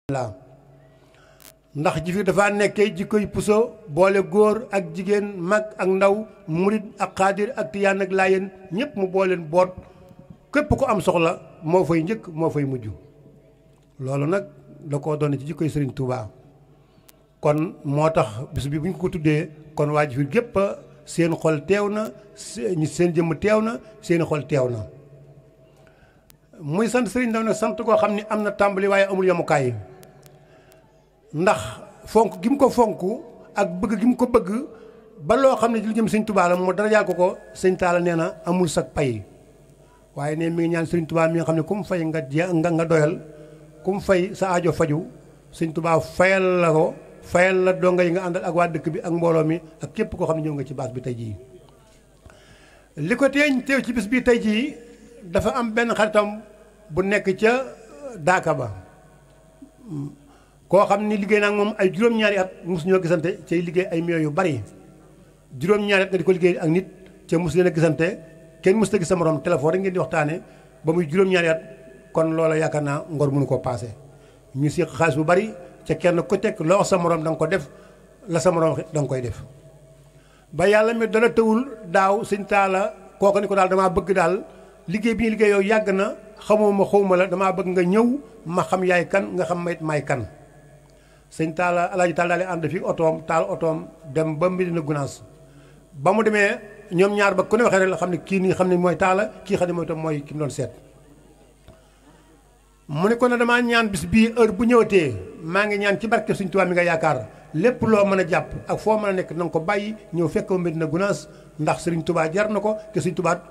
la ndax ji fi dafa nekkee jikkoy puso boole góor ak jigéen mag ak ndaw murit ak xaadir ak tiyaan ak laayeen ñëpp mu booleen boot képp ko am soxla moo fay njëkk moo fay mujj loolu nag da koo doon ci jikkoy Serigne Touba kon moo tax bis bi bu ñu ko tuddee kon waa ji fi gépp seen xol teew na seen jëmm teew na seen xol teew na muy sant Serigne Ndaw nag sant koo xam ni am na tàmbali waaye amul yemukaay ndax fonk gi mu ko fonk ak bëgg gi mu ko bëgg ba loo xam ne lu jëm Serigne Touba la moo dara jaal ko Serigne Talla nee na amul sag pay waaye ne mi ngi ñaan Serigne Touba mi nga xam ne ku mu fay nga doyal ku mu fay sa aajo faju Serigne Touba fayal la ko fayal la donga yi nga àndal ak waa dëkk bi ak mbooloo mi ak képp koo xam ne ñëw nga ci baas bi tey jii li ko teew ci bis bi tey jii dafa am benn xaritam bu nekk ca daaka ba koo xam ni liggéey naa moom ay juróom-ñaari at mosu ñoo gisante cay liggéey ay millions yu bari juróom-ñaari at nga di ko liggéey ak nit ca mosu leen a gisante kenn mosu ta gis sa morom téléphone rek ngeen di waxtaane ba muy juróom-ñaari at kon loola yaakaar naa ngor mënu koo paase ñu séq xaalis bu bari ca kenn ku tekk loo wax sa morom da nga ko def la sa morom da nga koy def ba yàlla mi dana tëwul daaw Sëñ Talla kooku ni ko daal damaa bëgg daal liggéey bi ñu liggéey yow yàgg na xawma la damaa bëgg nga ñëw ma xam yaay kan nga xam mayit maay kan Sëñ Talla Alaaji Talla daal di ànd fii otoom taal otoom dem ba Medina Gunaas ba mu demee ñoom ñaar ba ku ne waxee rek la xam ne kii nii xam ne mooy Talla kii xam ne mooy tam mooy ki mu doon seet mu ne ko ne damaa ñaan bis bii heure bu ñëwatee maa ngi ñaan ci barke Sëñ Tuubaa mi nga yaakaar lépp loo mën a jàpp ak foo mën a nekk na nga ko bàyyi ñëw fekk ko Medina Gunaas ndax Sëriñ Tuubaa jar na ko te Sëñ Tuubaa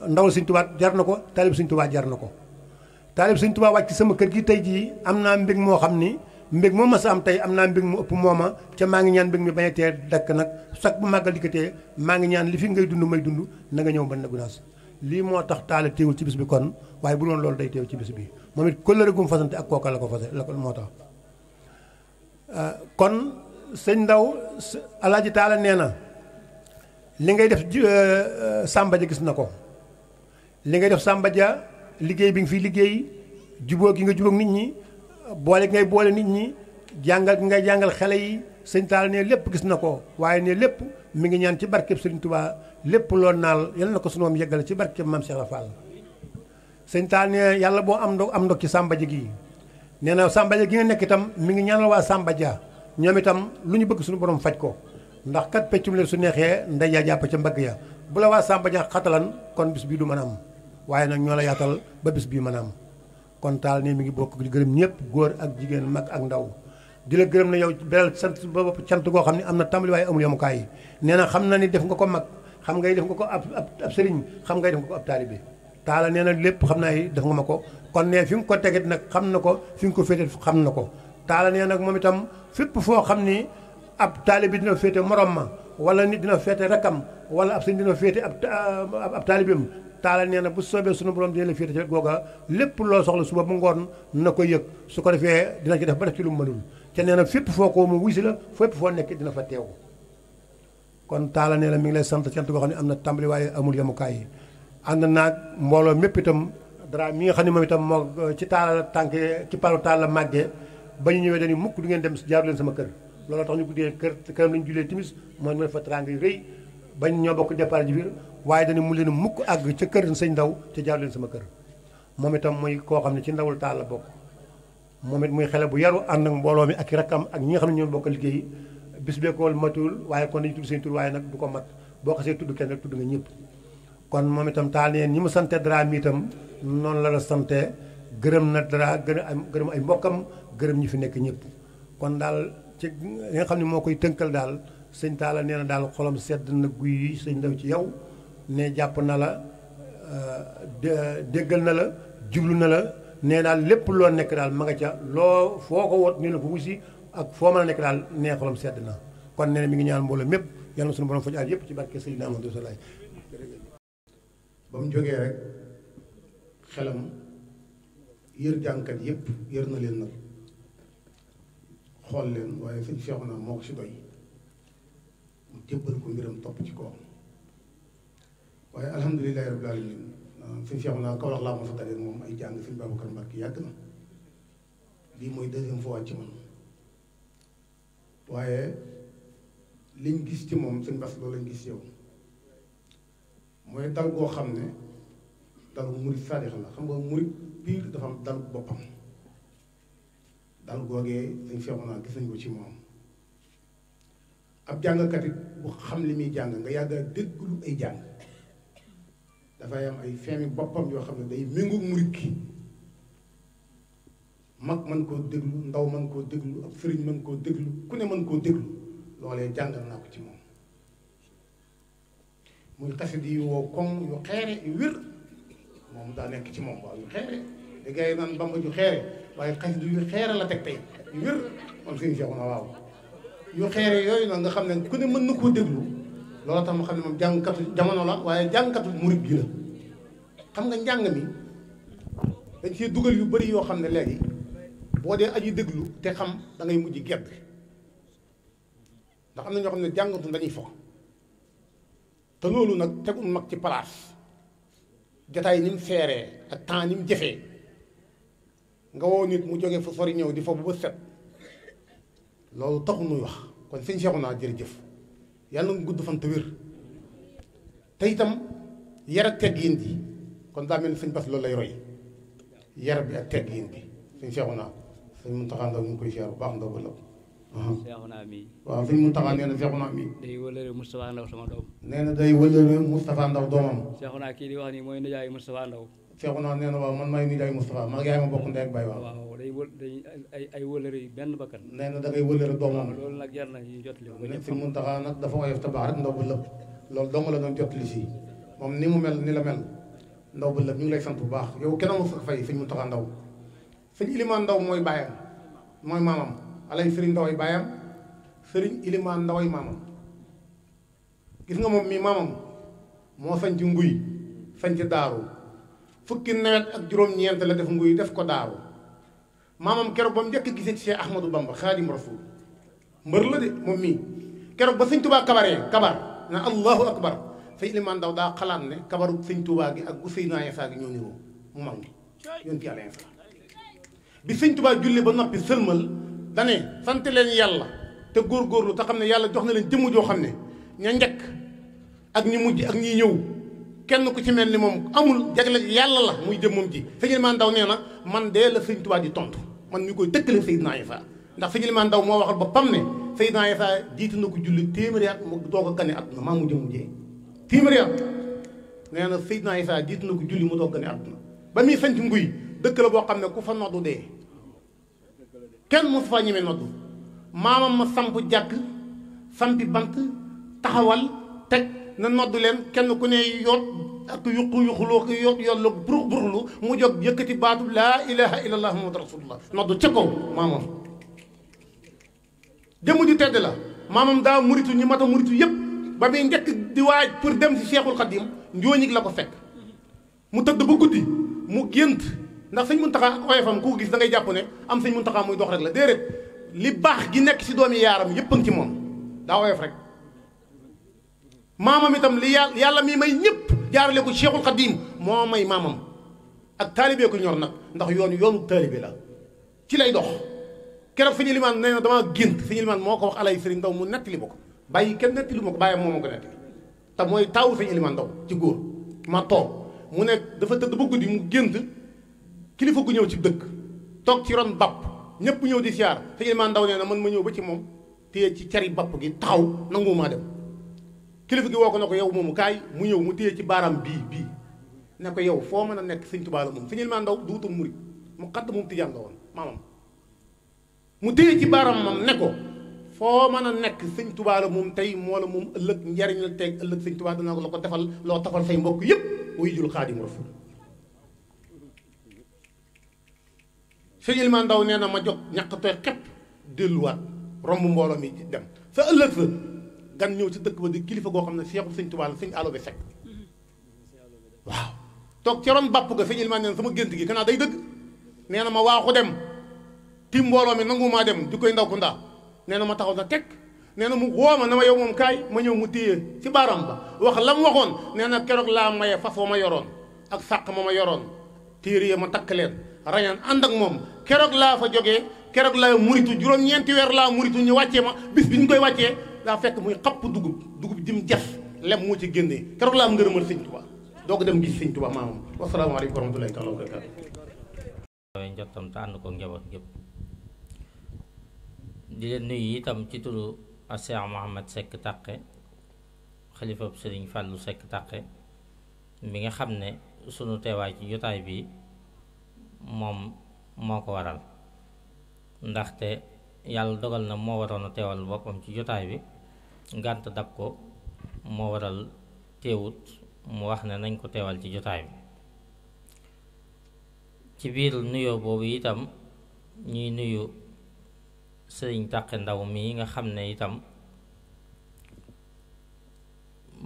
ndawal Sëñ Tuubaa jar na ko taalib Sëñ Tuubaa jar na ko taalib Sëñ Tuubaa wàcc sama kër gi tey jii am naa mbég moo xam ni mbég moo ma sa am tey am naa mbég mu ëpp mooma ca maa ngi ñaan mbég mi bañ a tee dakk nag sax bu màggal dikkatee maa ngi ñaan li fi ngay dund may dund na nga ñëw Medina Gunaas lii moo tax Talla teewul ci bis bi kon waaye bu doon loolu day teew ci bis bi moom it kóllëre gum fasante ak kooka la ko fase la ko moo tax kon sëñ Ndaw Alaaji Talla nee na li ngay def Samba Dia gis na ko li ngay def Samba Dia liggéey bi nga fi liggéey jubóo gi nga jubóog nit ñi boole gi ngay boole nit ñi jàngal gi ngay jàngal xale yi sëñ Talla ne lépp gis na ko waaye ne lépp mi ngi ñaan ci barkeb Sëriñ Tuubaa lépp loolu naal yal na ko sunu moom yeggale ci barkeb Maam Cheikh Fall sëñ Talla ne yàlla boo am ndog ci Samba Dia gi nee na Samba Dia gi nga nekk itam mi ngi ñaanal waa Samba Dia ñoom itam lu ñu bëgg suñu borom faj ko ndax kat peccum leen su neexee ndey yaa jàpp ca mbagg ya bu la waa Samba Dia xatalan kon bis bii du mën a am waaye nag ñoo la yaatal ba bis bii mën a am kon Talla ne mi ngi bokk di gërëm ñëpp góor ak jigéen mag ak ndaw di la gërëm na yow beral sant ba bopp cant goo xam ne am na tàmbali waaye amul yemukaay yi nee na xam na ni def nga ko mag xam ngay def nga ko ab sëriñ xam ngay def nga ko ab taalibe Talla nee na lépp xam naa def nga ma ko kon ne fi nga ko teget nag xam na ko fi nga ko féete xam na ko Talla nee nag moom itam fépp foo xam ni ab taalibe dina féete morom ma wala nit dina féete rakkam wala ab sëriñ dina féete ab taalibeem Talla nee na bu soobee sunu borom dina la féete ci googa lépp loo soxla suba bu ngoon na ko yëg su ko defee dina ci def ba def ci lu mu mënul te nee na fépp foo ko mu wuy si la fépp foo nekk dina fa teew kon Talla nee na mi ngi lay sant cant goo xam ne am na tàmbali waaye amul yemukaay yi ànd naag mbooloo mépp itam dara mi nga xam ne moom itam moo ci Talla tànk ci palu Talla màggee ba ñu ñëwee dañuy mukk du ngeen dem jaaru leen sama kër looloo tax ñu guddee këram lañu julee timis mooy mën fa teraanga yu rëy bañ ñoo bokk départ ji biir waaye dañu mu leen mukk àgg ca kër sëñ Ndaw te jaaru leen sama kër moom itam muy koo xam ne ci ndawul Talla bokk moom it muy xale bu yaru ànd ak mbooloo mi ak rakkam ak ñi nga xam ne ñoo bokk liggéey bis bee ko matul waaye kon dañu tudd seen tur waaye nag du ko mat boo xasee tudd kenn rek tudd nga ñëpp kon moom itam Talla neen ñi mu sante dara mi itam noonu la sante gërëm na dara gërëm ay mbokkam gërëm ñi fi nekk ñëpp kon daal ci li nga xam ne moo koy tënkal daal sëñ Talla nee na daal xolam sedd na guy yi sëñ Ndaw ci yow ne jàpp na la déggal na la jublu na la nee daal lépp loo nekk daal ma nga ca loo foo ko wot ni la ko wusi ak foo mën a nekk daal nee xolam sedd na kon nee na mi ngi ñaan mbooloo mépp yal na suñu borom faj aaj yëpp ci barke Seydina Muhammadu Rasulullaah ba mu jógee rek xelam yër jàngkat yëpp yër na leen nag xool leen waaye sëñ Seexuna moo ko si doy mu jébbal ko mbiram topp ci kawam waaye alhamdulilahi rabbil alamin sëñ Seexuna Kawlax laa ma fa dalee moom ay jàng sëñ Babacar Mbàkke yàgg na bii mooy deuxième fois ci man waaye liñ gis ci moom sëñ Bass loolu lañ gis yow mooy dal goo xam ne dalu murit saadix la xam nga murit biir dafa am dalu boppam dal googee sëñ Seexuna gis nañ ko ci moom ab jàngkat it bu xam li muy jàng nga yàgga dégglu ay jàng dafay am ay feemi boppam yoo xam ne day méngoog murit ki mag mën koo déglu ndaw mën koo déglu ab sëriñ mën koo déglu ku ne mën koo déglu loolee jàngal naa ko ci moom muy xasit yu wow koŋ yu xeere yu wér moom daa nekk ci moom waaw yu xeere da gars yi naan Bamba ju xeere waaye xasit yu xeere la teg tey yu wér moom sëñ Seexuna waaw yu xeere yooyu nag nga xam ne ku ne mën na koo déglu loolu tax ma xam ne moom jàngkatu jamono la waaye jàngkatu murit gi la xam nga njàng mi dañ cee dugal yu bari yoo xam ne léegi boo dee aji déglu te xam da ngay mujj gedd ndax am na ñoo xam ne jàngatu dañuy fo te loolu nag tegul mag ci place jataay ni mu feeree ak temps ni mu jëfee nga woo nit mu jógee fu sori ñëw di fo bu ba set loolu taxul nuy wax kon sëñ Seexuna jërëjëf yàlla nga gudd fan te wér te itam yar ak teggin bi kon daa mel ni sëñ Bass loolu lay roy yar bi ak teggin bi sëñ Seexuna sëñ Muntaxa Ndaw ñu ngi koy siyaar bu baax ndaw ba law Seexuna mi waaw sëñ Muntaxa nee na Seexuna mi day wëlëre Moustapha Ndaw sama doom nee na day wëlëre Moustapha Ndaw doomam Seexuna kii di wax nii mooy nijaay Moustapha Ndaw Seexuna nee na waaw man maay nijaay Moustapha maa ngi yaay ma bokk ndey ak baay waaw waaw day wël day ay wëlëre yi benn bakkan nee na da ngay wëlëre doomam loolu nag jar na ñu jotali ko ne sëñ Muntaxa nag dafa woyof te baax rek ndaw ba lëpp loolu dong la doon jotali si moom ni mu mel ni la mel ndaw ba lëpp ñu ngi lay sant bu baax yow kenn amul sa fay sëñ Muntaxa Ndaw sëñ Ilimaan Ndaw mooy baayam mooy maamam alay sëriñ Ndaw ay baayam sëriñ Ilimaan Ndaw ay maamam gis nga moom mii maamam moo sañ ci nguy sañ ci daaru fukki nawet ak juróom-ñeent la def nguy def ko daaru maamam keroog ba mu njëkk gisee ci Cheikh Ahmadou Bamba Xaadim Rasul mbër la de moom mii keroog ba sëñ Tuubaa kabaree kabar na allahu akbar sëñ Ilimaan Ndaw daa xalaat ne kabaru sëñ Tuubaa gi ak gu Seydina Isaa gi ñoo niroo mu mag mi yonent Yàlla Isaa bi sëñ Tuubaa julli ba noppi sëlmal dane sant leen yàlla te góorgóorlu te xam ne yàlla jox na leen jëmm joo xam ne ña njëkk ak ñi mujj ak ñi ñëw kenn ku ci mel ni moom amul jagle yàlla la muy jëmmam ji sëñ Ilimaan Ndaw nee na man dee la sëñ Tuubaa di tontu man mi koy dëkkale Seydina Isaa ndax sëñ Ilimaan Ndaw moo waxal boppam ne Seydina Isaa jiitu na ko julli téeméeri at mu doog a gane àdduna maa mu jëmm jee téeméeri at nee na Seydina Isaa jiitu na ko julli mu doog a gane àdduna ba muy sanc nguy dëkk la boo xam ne ku fa noddu dee kenn mosu fa ñemee noddu maamam ma samp jàkk sampi bant taxawal teg na noddu leen kenn ku ne yoot ak yuquloo ko yoot yollu burux buruxlu mu jóg yëkkati baatu laa ilaha illallah muhammadu rasulullah noddu ca kaw maamam jëmm ju tedd la maamam daa muritu ñi mata muritu yépp ba muy njëkk di waaj pour dem si Cheikhul Khadim njooñig la ko fekk mu tëdd ba guddi mu gént ndax sëñ Muntaxa ak oyofam ku gis da ngay jàpp ne am sëñ Muntaxa muy dox rek la déedéet li baax gi nekk si doomi yaaram yépp a ngi ci moom daa oyof rek maamam itam li yàlla mi may ñëpp jaarale ko Cheikhul Khadim moo may maamam ak taalibee ko ñor nag ndax yoonu taalibe la ci lay dox keroog sëñ Ilimaan nee na damaa gént sëñ Ilimaan moo ko wax alay sëriñ Ndaw mu nettali ma ko bàyyi kenn nettali ma ko bàyyam moo ma ko nettali te mooy taawu sëñ Ilimaan Ndaw ci góor ma toog mu ne dafa tëdd ba guddi mu gént kilifa gu ñëw ci dëkk toog ci ron bapp ñëpp ñëw di siyaar sëñ Ilimaan Ndaw nee na man ma ñëw ba ci moom téye ci cari bapp gi taxaw nangumaa dem kilifa gi woo ko ne ko yow moomu kaay mu ñëw mu téye ci baaraam bii ne ko yow foo mën a nekk sëñ Tuubaa la moom sëñ Ilimaan Ndaw duutum murit mu xadd moom tijaan la woon maamam mu téye ci baaraamam ne ko foo mën a nekk sëñ Tuubaa la moom tey moo la moom ëllëg njariñ la teg ëllëg sëñ Tuubaa dana la ko defal loo tafal say mbokk yépp wuy jul Xaadimu Rasuul sëñ Ilimaan Ndaw nee na ma jot ñàkk tooy xepp delluwaat romb mbooloo mi dem sa ëllëg sa gan ñëw ci dëkk ba di kilifa goo xam ne seexu sëñ Tuubaa la sëñ Alobe Sekk waaw toog ci ron bàpp ga sëñ Ilimaan nee na sama gént gi kanaa day dëgg nee na ma waaxu dem tim mbooloo mi nangu maa dem di koy ndaw ku ndaa nee na ma taxaw na teg nee na mu woo ma ne ma yow moom kaay ma ñëw mu téye ci baaram ba wax la mu waxoon nee na keroog laa maye fas wa ma yoroon ak sàq ma yoroon téere ya ma takk leen rañaan ànd ak moom keroog laa fa jógee keroog laa muritu juróom-ñeenti weer laa muritu ñu wàccee ma bis bi ñu koy wàccee daa fekk muy xapp dugub jëm jaf lem moo ci génnee keroog laa am ngërëmal sëñ Tuubaa doo ko dem gis sëñ Tuubaa maamam wasalaamaaleykum wa rahmatullahi taala wa barakaatu njottam te ànd ko njaboot gépp di leen nuyu itam ci turu Cheikh Mouhamed Seck Takké xalifab Sëriñ Fàllu Seck Takké mi nga xam ne sunu teewaay ci jotaay bi moom moo ko waral ndaxte yàlla dogal na moo waroon a teewal boppam ci jotaay bi ngànt dab ko moo waral teewut mu wax ne nañ ko teewal ci jotaay bi ci biir nuyoo boobu itam ñuy nuyu Sëriñ Takké Ndaw mi nga xam ne itam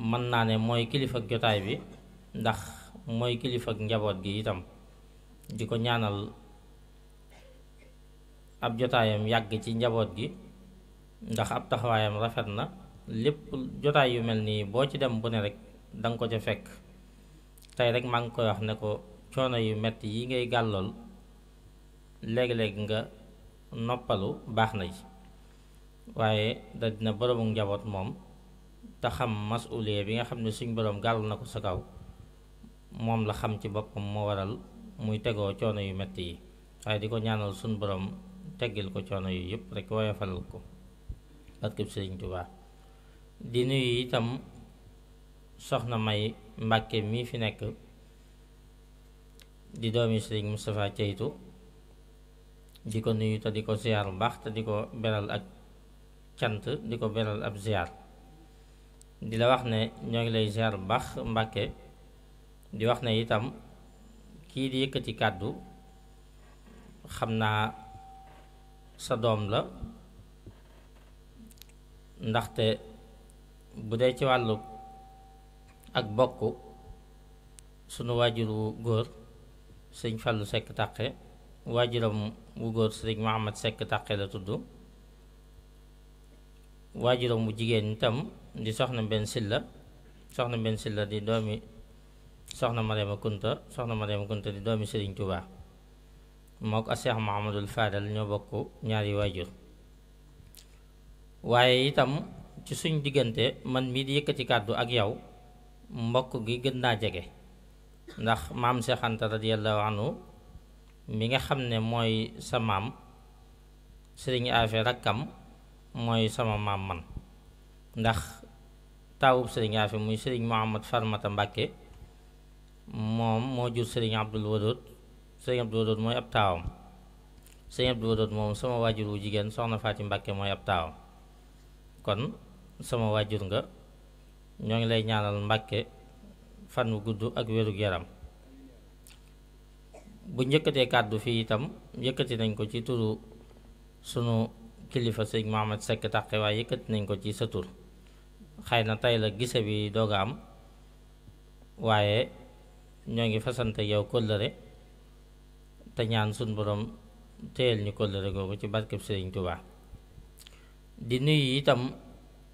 mën naa ne mooy kilifa ak jotaay bi ndax mooy kilifa ak njaboot gi itam di ko ñaanal ab jotaayam yàgg ci njaboot gi ndax ab taxawaayam rafet na lépp jotaay yu mel nii boo ci dem bu ne rek danga ko ca fekk tey rek maa ngi koy wax ne ko coono yu metti yi ngay gàllool léegi-léegi nga noppalu baax na ci waaye da dina boromu njaboot moom te xam masuuliye bi nga xam ne suñ boroom gàll na ko sa kaw moom la xam ci boppam moo waral muy tegoo coono yu metti yi waaye di ko ñaanal suñ boroom teggil ko coono yu yëpp rek woyofalal ko barkeb Sëriñ Tuubaa di nuyu itam soxna May Mbàkke mii fi nekk di doomi Sëriñ Moustapha Ceytu di ko nuyu te di ko ziyaar bu baax te di ko beral ak cant di ko beral ab ziyaar di la wax ne ñoo ngi lay ziyaar bu baax Mbàkke di wax ne itam kii di yëkkati kàddu xam naa sa doom la ndaxte bu dee ci wàllu ak bokk sunu waajur wu góor sëñ Fàllu Seck Takké waajuram wu góor sëriñ Mouhamed Seck Takké la tudd waajuram wu jigéen itam di soxna Mbenn Silla di doomi soxna Mariama Kunta di doomi Sëriñ Tuubaa moo ko Cheikh Mouhamadul Fadal ñoo bokk ñaari waajur waaye itam ci suñ diggante man mii di yëkkati kàddu ak yow mbokk gi gën naa jege ndax maam Cheikh Anta radiyallahu anhu mi nga xam ne mooy sa maam Sëriñ Afe rakkam mooy sama maam man ndax taawub Sëriñ Afe muy Sëriñ Muhammad Farmata Mbàkke moom moo jur Sëriñ Abdul Wadud mooy ab taawam Sëriñ Abdul Wadud moom sama waajur wu jigéen soxna Faati Mbàkke mooy ab taawam kon sama waajur nga ñoo ngi lay ñaanal Mbàkke fan wu gudd ak wérug yaram bu njëkkatee kàddu fii itam yëkkati nañ ko ci turu sunu kilifa sëñ Mouhamed Seck Takké waaye yëkkati nañ ko ci sa tur xëy na tey la gise bi doog a am waaye ñoo ngi fasante yow kóllëre te ñaan suñ borom téyel ñu kóllëre googu ci barkeb Sëriñ Tuubaa di nuyu itam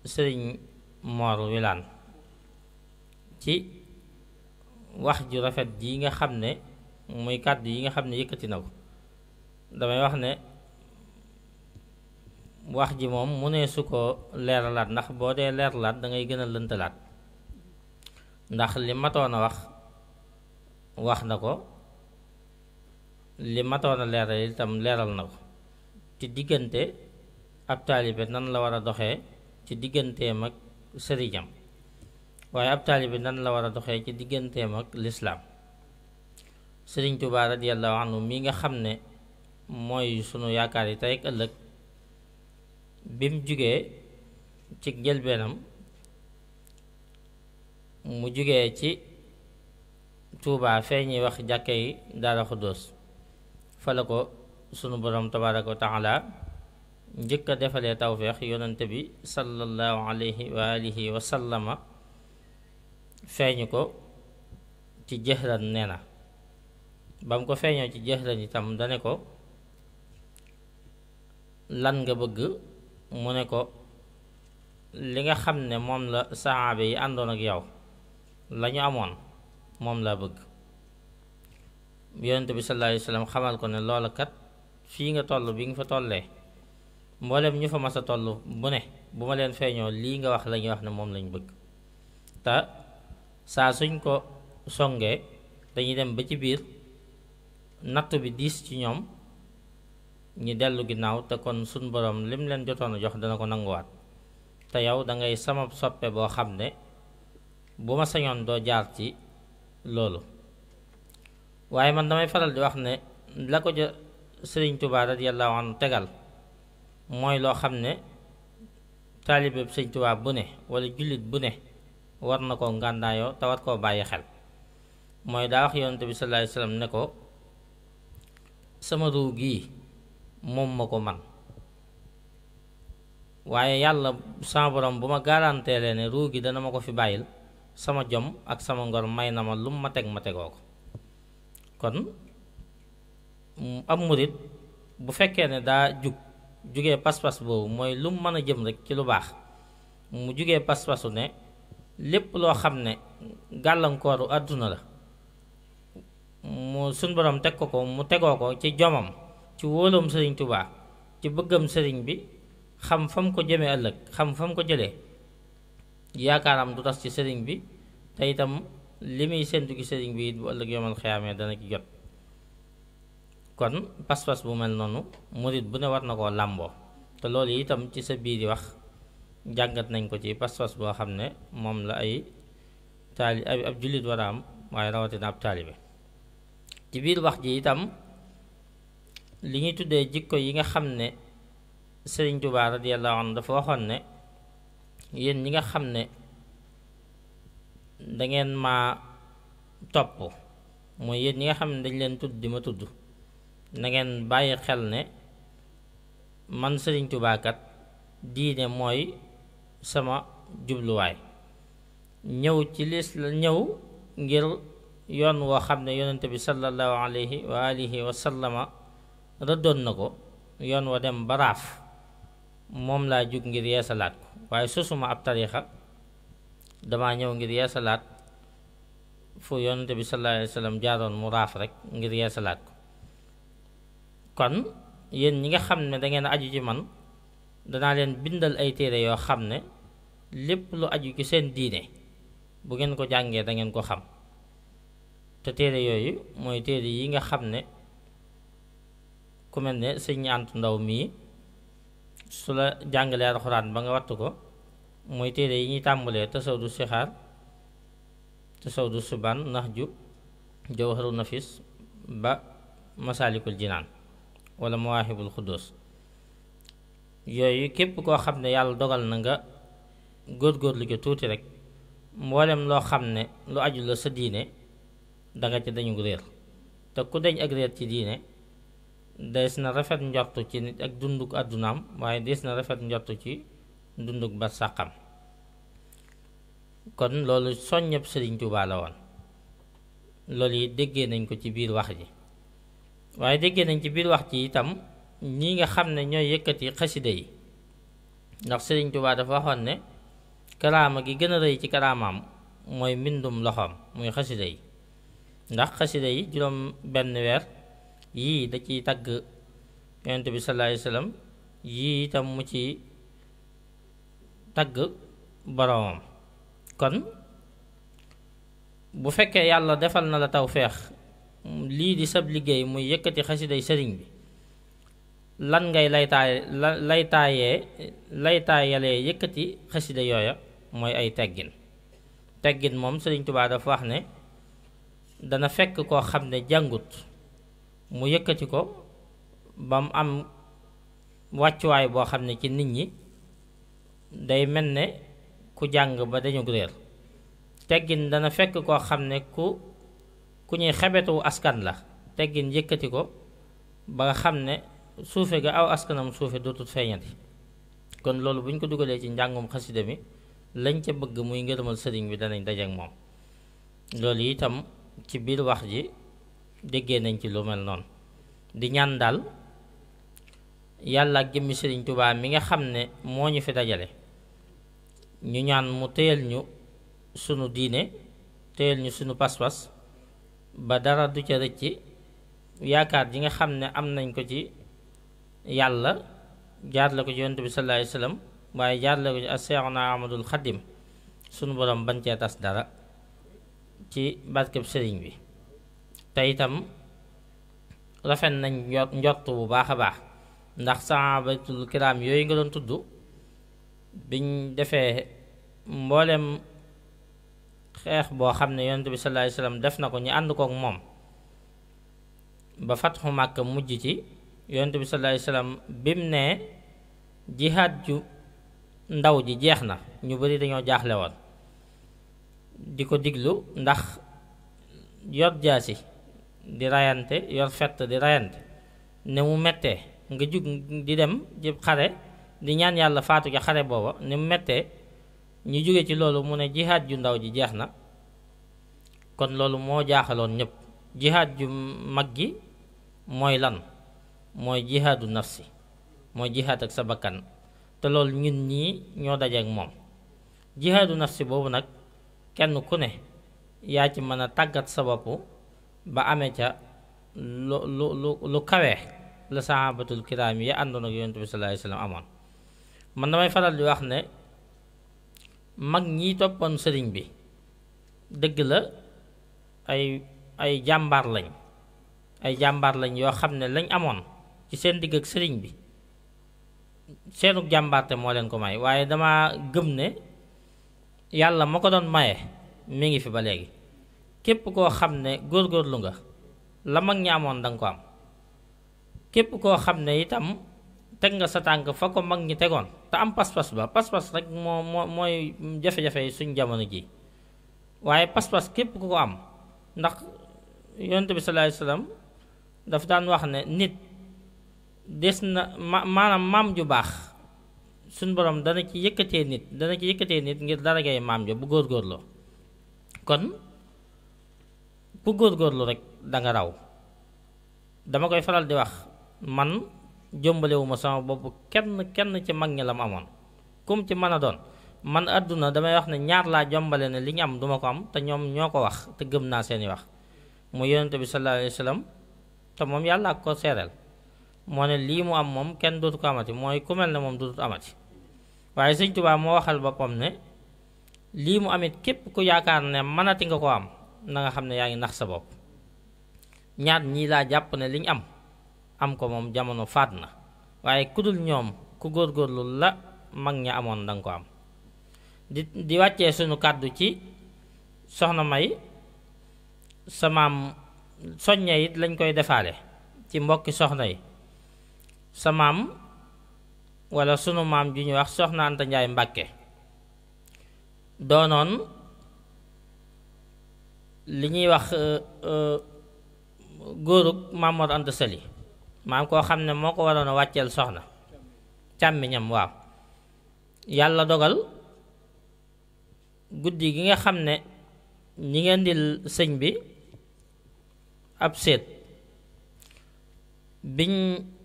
Sëriñ Mor Wilane ci wax ju rafet ji nga xam ne muy kàddu yi nga xam ne yëkkati na ko damay wax ne wax ji moom mu ne su ko leeralaat ndax boo dee leeralaat da ngay gën a lëntalaat ndax li matoon a wax na ko li matoon a leeral itam leeral na ko ci diggante ab taalibe nan la war a doxee ci digganteem ak sëriñam waaye ab taalibe nan la war a doxee ci digganteem ak lislaam Sëriñ Tuubaa radiyallahu anhu mi nga xam ne mooy sunu yaakaar yi tey ak ëllëg bi mu jugee ci njëlbeenam mu jugee ci Tuubaa fee ñuy wax jàkke yi Daara Xuddoos fa la ko sunu borom tabaaraka wa taala njëkk a defalee tawfeex yonante bi sallallahu alayhi wa alihi wa sallama feeñu ko ci jëhran nee na ba mu ko feeñoo ci jëhran itam dane ko lan nga bëgg mu ne ko li nga xam ne moom la saxaabe yi àndoon ak yow la ñu amoon moom laa bëgg yonent bi sallallahu alayhi wa sallam xamal ko ne loola kat fii nga toll bi nga fa tollee mboolem ñu fa mas a toll bu ne bu ma leen feeñoo lii nga wax la ñuy wax ne moom lañ bëgg te saa suñ ko songee dañuy dem ba ci biir nattu bi diis ci ñoom ñi dellu ginnaaw te kon suñ borom lim leen jotoon a jox dana ko nanguwaat te yow da ngay sama soppe boo xam ne bu ma sañoon doo jaar ci loolu. waaye man damay faral di wax ne la ko ja Sëriñ Tuubaa radiyallahu anhu tegal mooy loo xam ne taalibeeb Sëriñ Tuubaa bu ne wala jullit bu ne war na koo ngàndaayoo te war koo bàyyi xel. mooy daa wax yonent bi sallallahu alayhi wasallam ne ko sama ruu gii moom ma ko man waaye yàlla sama borom bu ma garanteelee ne ruu gi dana ma ko fi bàyyil sama jom ak sama ngor may na ma lu ma teg ma tegoo ko. kon am murit bu fekkee ne daa jugee pas-pas boobu mooy lu mu mën a jëm rek ci lu baax mu jugee pas-pasu ne lépp loo xam ne gàllankooru àdduna la mu suñ borom teg ko mu tegoo ko ci jomam ci wóoloom sëriñ Tuubaa ci bëggam sëriñ bi xam fa mu ko jëmee ëllëg xam fa mu ko jëlee yaakaaram du tas ci sëriñ bi te itam li muy séntu gi sëriñ bi it bu ëllëg yomal xiyaamee dana ci jot. kon pas-pas bu mel noonu murit bu ne war na koo làmboo te loolu itam ci sa biir yi wax jàngat nañ ko ci pas-pas boo xam ne moom la ay ab jullit war a am waaye rawatina ab taalibe. ci biir wax ji itam li ñuy tuddee jikko yi nga xam ne Sëriñ Tuubaa radiyallahu anhu dafa waxoon ne yéen ñi nga xam ne dangeen ma topp mooy yéen ñi nga xam ne dañ leen tudd di ma tudd na ngeen bàyyi xel ne man Sëriñ Tuubaa kat diine mooy sama jubluwaay ñëw ci ñëw ngir yoon woo xam ne yonente bi sallallahu alayhi wa alihi wa sallama rëddoon na ko yoon wa dem baraaf moom laa jug ngir yeesalaat ko waaye sosuma ab tariixa damaa ñëw ngir yeesalaat fu yonente bi sallallahu alayhi wa sallam jaaroon mu raaf rek ngir yeesalaat ko. kon yéen ñi nga xam ne dangeen aju ci man danaa leen bindal ay téere yoo xam ne lépp lu aju ci seen diine bu ngeen ko jàngee dangeen ko xam te téere yooyu mooy téere yi nga xam ne ku mel ne sëñ Antu Ndaw mii su la jàngalee alxuraan ba nga wattu ko mooy téere yi ñuy tàmbalee tasawdu sixaar tasawdu subaan naxju jawharu nafis ba masaalikul jinaan wala mawaahibul xuddoos yooyu képp koo xam ne yàlla dogal na nga góorgóorlu ko tuuti rek mboolem loo xam ne lu aju la sa diine danga ci dañu réer te ku deñ ak réer ci diine des na rafet njortu ci nit ak dunduk àddunaam waaye des na rafet njortu ci dunduk barsàqam. kon loolu soññeb Sëriñ Tuubaa la woon loolu yi déggee nañ ko ci biir wax ji waaye déggee nañ ci biir wax ji itam ñi nga xam ne ñooy yëkkati xasida yi ndax Sëriñ Tuubaa dafa waxoon ne karaama gi gën a rëy ci karaamaam mooy mbindum loxoom muy xasida yi ndax xasida yi juróom benn weer yii da ciy tagg yonent bi sallallahu alayhi wasallam yii itam mu ci tagg boroomam. kon bu fekkee yàlla defal na la tawfeex lii di sab liggéey muy yëkkati xasiday sëriñ bi lan ngay laytaayalee yëkkati xasida yooya mooy ay teggin moom Sëriñ Tuubaa dafa wax ne dana fekk koo xam ne jàngut mu yëkkati ko ba mu am wàccuwaay boo xam ne ci nit ñi day mel ne ku jàng ba dañu réer. teggin dana fekk koo xam ne ku ñuy xebetu askan la teggin yëkkati ko ba nga xam ne suufe ga aw askanam suufe dootut feeñati. kon loolu bu ñu ko dugalee ci njàngum xasida mi lañ ca bëgg muy ngërëmal sëriñ bi danañ dajeek moom. loolu itam ci biir wax ji déggee nañ ci lu mel noonu di ñaan daal yàlla ak jëmmi Sëriñ Tuubaa mi nga xam ne moo ñu fi dajale ñu ñaan mu téyal ñu sunu diine téyal ñu sunu pas-pas ba dara du ca rëcc yaakaar ji nga xam ne am nañ ko ci yàlla jaarle ko ci yonent bi sallallahu alayhi wasallam waaye jaarle ko ci as-Seexuna Ahmadul Xadim sunu borom bañ cee tas dara ci barkeb sëriñ bi te itam rafet nañ njort bu baax a baax ndax sahabatul kiram yooyu nga doon tudd biñ defee mboolem xeex boo xam ne yonent bi sallallahu alayhi wasallam def na ko ñu ànd kook moom ba fatxu Màkka mujj ci yonent bi sallallahu alayhi wasallam bim ne jihaad ju ndaw ji jeex na ñu bari dañoo jaaxle woon di ko diglu ndax yor jaasi di rayante yor fett di rayante ne mu mettee nga jug di dem ci xare di ñaan yàlla faatu ci xare booba ne mu mettee ñu jóge ci loolu mu ne jihaad ju ndaw ji jeex na kon loolu moo jaaxaloon ñépp jihaad ju mag gi mooy lan mooy jihaadu nafsi mooy jihaad ak sa bakkan te loolu ñun ñii ñoo dajeek moom jihaadu nafsi boobu nag kenn ku ne yaa ci mën a tàggat sa bopp ba amee ca lu kawe la sahabatul kiraam yi àndoon ak yonent bi sallallahu alayhi wasallam amoon man damay faral di wax ne mag ñi toppoon sëriñ bi dëgg la ay jàmbaar lañ yoo xam ne lañ amoon ci seen digg ak sëriñ bi seenu jàmbaarte moo leen ko may waaye dama gëm ne yàlla ma ko doon maye mi ngi fi ba léegi képp koo xam ne góorgóorlu nga la mag ñi amoon danga ko am képp koo xam ne itam teg nga sa tànk fa ko mag ñi tegoon te am pas-pas ba pas-pas rek mooy jafe-jafe yi suñ jamono ji waaye pas-pas képp ku ko am ndax yonent bi sallallahu alayhi wasallam daf daan wax ne nit des na maanaam maam ju baax suñ borom dana ci yëkkatee nit ngir darajay maam ja bu góorgóorloo kon bu góorgóorlu rek danga raw dama koy faral di wax man jombalewuma sama bopp kenn ci mag ñi la mu amoon kum ci mën a doon man àdduna damay wax ne ñaar laa jombale ne li ñu am duma ko am te ñoom ñoo ko wax te gëm naa seeni wax mu yonent bi sallallahu alayhi wasallam te moom yàlla ak ko seereel moo ne lii mu am moom kenn dootu ko amati mooy ku mel ne moom dootu amati waaye Sëñ Tuubaa moo waxal boppam ne lii mu amit képp ku yaakaar ne mënati nga ko am na nga xam ne yaa ngi nax sa bopp ñaar ñii laa jàpp ne liñ am ko moom jamono faat na waaye ku dul ñoom ku góorgóorlu la mag ña amoon danga ko am di wàccee sunu kàddu ci soxna May sa maam soññe it lañ koy defaale ci mbokki soxna yi sa maam wala sunu maam ju ñuy wax soxna Anta Njaay Mbàkke doonoon li ñuy wax góorug Maam Mor Anta Sali maam koo xam ne moo ko waroon a wàcceel soxna càmmiñam waaw yàlla dogal guddi gi nga xam ne ñi ngeen dil sëñ bi ab séet biñ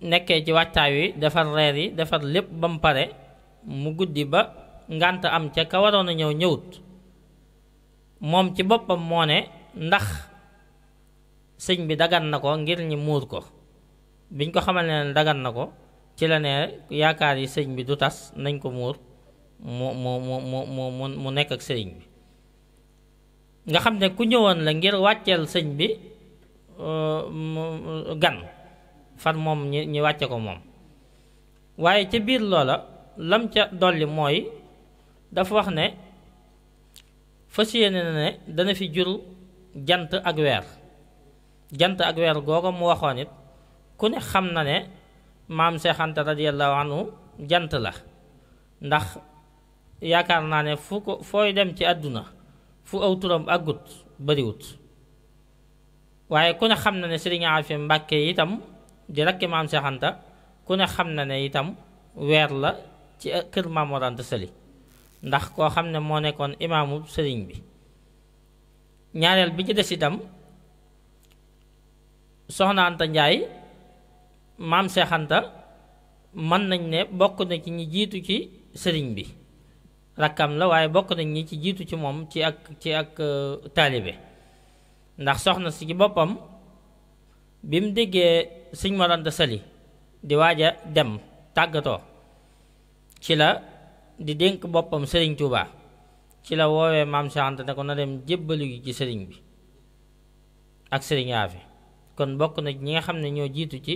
nekkee ci waxtaay wi defar reer yi defar lépp ba mu pare mu guddi ba ngànt am ca ka waroon a ñëw ñëwut moom ci boppam moo ne ndax sëñ bi dagan na ko ngir ñi muur ko biñ ko xamal ne dagan na ko ci la ne yaakaar yi sëñ bi du tas nañ ko muur mu nekk ak sëriñ bi nga xam ne ku ñëwoon la ngir wàcceel sëñ bi gan fan moom ñi wàcce ko moom waaye ca biir loola lam ca dolli mooy dafa wax ne fas yéene na ne dana fi jur jant ak weer googa mu waxoon it ku ne xam na ne maam Seex Anta radiyallahu anhu jant la ndax yaakaar naa ne fu ko fooy dem ci àdduna fu aw turam àggut bariwut waaye ku ne xam na ne Sëriñ Afi Mbàkke itam di rakki maam Seex Anta ku ne xam na ne itam weer la ci kër Maam Mor Anta Sali ndax koo xam ne moo nekkoon imaamu sëriñ bi ñaareel bi ci des itam soxna Anta Njaay maam Seex Anta mën nañ ne bokk na ci ñi jiitu ci sëriñ bi rakkam la waaye bokk nañ ñi ci jiitu ci moom ci ak taalibe ndax soxna si ci boppam bi mu déggee sëñ Mor Anta Sali di waaj a dem tàggatoo ci la di dénk boppam sëriñ Touba ci la woowee maam Cheikh Anta ne ko na dem jébbalu gi ci sëriñ bi ak sëriñ Yaafi kon bokk na ñi nga xam ne ñoo jiitu ci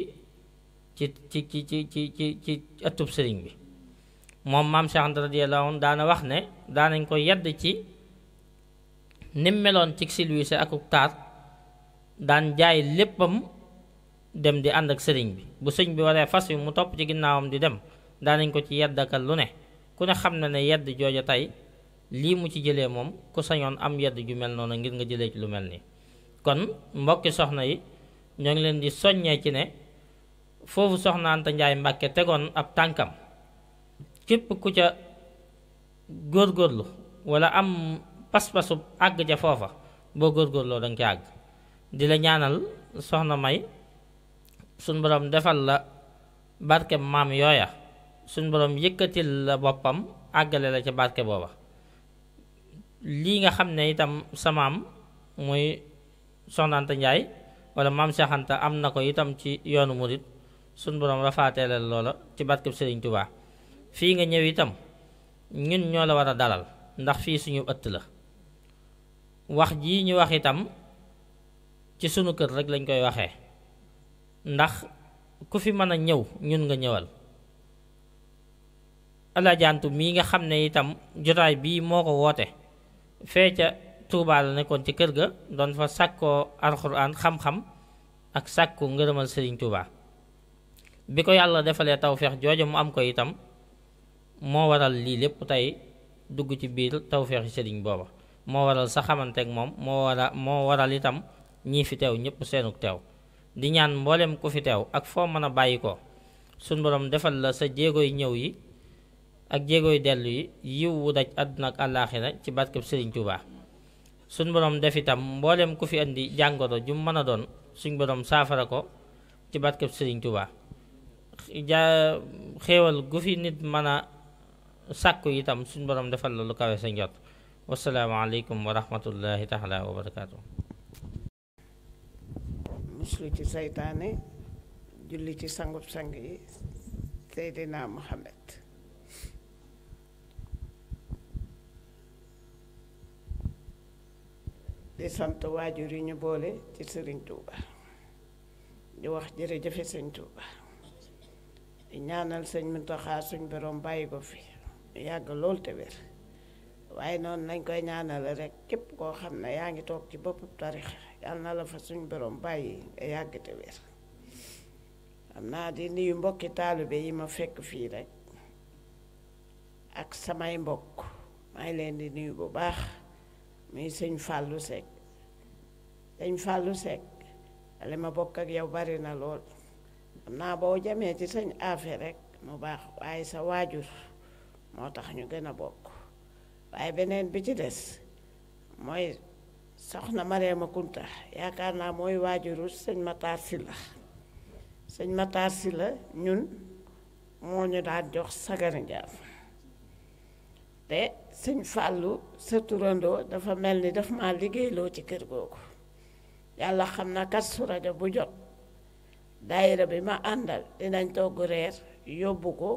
ëttub sëriñ bi moom maam Cheikh Anta radiyallahu anhu daana wax ne daanañ ko yedd ci nim meloon ci silwiise akuk taar daan jaay léppam dem di ànd ak sëriñ bi bu sëñ bi waree fas wi mu topp ci ginnaawam di dem daanañ ko ci yeddakal lu ne ku ne xam na ne yedd jooja tey lii mu ci jëlee moom ku sañoon am yedd ju mel noonu ngir nga jëlee ci lu mel nii kon mbokki soxna yi ñoo ngi leen di soññee ci ne foofu soxna Anta Njaay Mbàkke tegoon ab tànkam képp ku ca góorgóorlu wala am pas-pasu àgg ca foofa boo góorgóorloo danga ca àgg di la ñaanal soxna May suñ borom defal la barke maam yooya suñ borom yëkkatil la boppam àggale la ca barke booba lii nga xam ne itam sa maam muy soxna Anta Njaay wala maam Cheikh Anta am na ko itam ci yoonu murit suñ borom rafaateelal loola ci barkeb Sëriñ Tuubaa fii nga ñëw itam ñun ñoo la war a dalal ndax fii suñu ëtt la wax jii ñu wax itam ci sunu kër rek lañ koy waxee ndax ku fi mën a ñëw ñun nga ñëwal alajantu mii nga xam ne itam jotaay bii moo ko woote fee ca Tuubaa la nekkoon ci kër ga doon fa sàkkoo alxuraan xam-xam ak sàkku ngërëmal Sëriñ Tuubaa bi ko yàlla defalee tawfeex jooju mu am ko itam moo waral lii lépp tey dugg ci biir tawfeexi sëriñ booba moo waral sa xamanteek moom moo waral itam ñii fi teew ñëpp seenuk teew di ñaan mboolem ku fi teew ak foo mën a bàyyi ko suñ borom defal la sa jéegoy ñëw yi ak jéegoy dellu yi yiw wu daj àdduna ak àllaaxira ci barkeb Sëriñ Tuubaa suñ borom def itam mboolem ku fi indi jàngoro ju mën a doon suñ borom saafara ko ci barkeb Sëriñ Tuubaa xéewal gu fi nit mën a sàkku itam suñ borom defal la lu kawe sa njot wassalaamu aleykum wa rahmatullahi taala wa barakaatu. muslu ci saytaane julli ci sangub sang yi Seydina Muhammad di sant waajur yi ñu boole ci Sëriñ Tuuba di wax jërëjëfe Sëñ Tuuba di ñaanal Sëñ Muntaxa suñ borom bàyyi ko fi yàgg lool te wér waaye noonu lañ koy ñaanale rek képp koo xam ne yaa ngi toog ci boppu tarix yal na la fa suñ borom bàyyi nga yàgg te wér xam naa di nuyu mbokki taalibe yi ma fekk fii rek ak samay mbokk maa ngi leen di nuyu bu baax muy sëñ Fallou Seck sëñ Fallou Seck li ma bokk ak yow bari na lool xam naa boo jamee ci sëñ Afe rek mu baax waaye sa waajur moo tax ñu gën a bokk waaye beneen bi ci des mooy soxna Mariama Kunta yaakaar naa mooy waajuru sëñ Matar Sylla sëñ Matar Sylla ñun moo ñu daan jox Sagari Njaam te sëñ Fàllu sa turandoo dafa mel ni daf ma liggéeyloo ci kër googu yàlla xam na Kazu Rajab bu jot daayira bi ma àndal dinañ togg reer yóbbu ko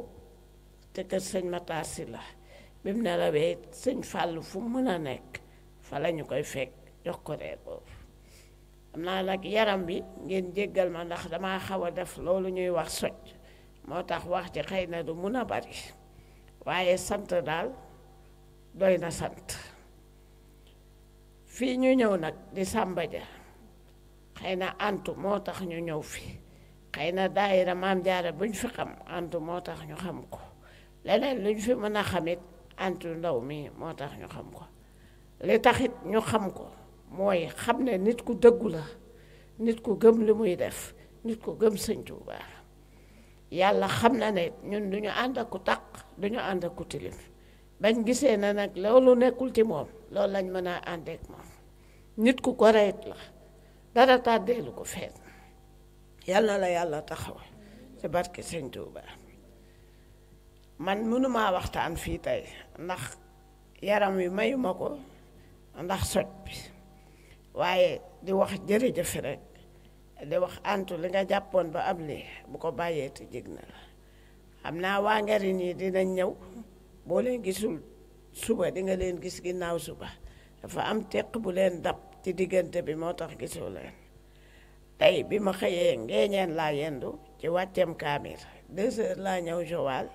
te kër sëñ Matar Sylla bi mu nelawee sëñ Fàllu fu mu mën a nekk fa la ñu koy fekk jox ko reer boobu xam naa nag yaram bi ngeen jéggal ma ndax damaa xaw a def loolu ñuy wax soj moo tax wax ci xëy na du mun a bari waaye sant daal doy na sant fii ñu ñëw nag di Samba Dia xëy na antu moo tax ñu ñëw fi xëy na daayira Maam Jaara buñ fi xam antu moo tax ñu xam ko leneen luñ fi mën a xamit antu ndaw mi moo tax ñu xam ko li taxit ñu xam ko mooy xam ne nit ku dëggu la nit ku gëm li muy def nit ku gëm Sëñ Tuubaa yàlla xam na ne ñun duñu ànd ak ku taq duñu ànd ak ku tilim bañ gisee na nag loolu nekkul ci moom loolu lañ mën a àndeek moom nit ku ko reyit la dara tàddeelu ko fenn yàlla na la yàlla taxaw ci barke Sëñ Tuubaa man mënumaa waxtaan fii tey ndax yaram wi mayuma ko ndax soj bi waaye di wax jërëjëf rek di wax antu li nga jàppoon ba am lii bu ko bàyyee te jig na la xam naa waa Ngariñ yi dinañ ñëw boo leen gisul suba di nga leen gis ginnaaw suba dafa am teq bu leen dab ci diggante bi moo tax gisoo leen tey bi ma xëyee Ngeeñeen laa yendu ci wàcceem kaamir 2 heures laa ñëw Joal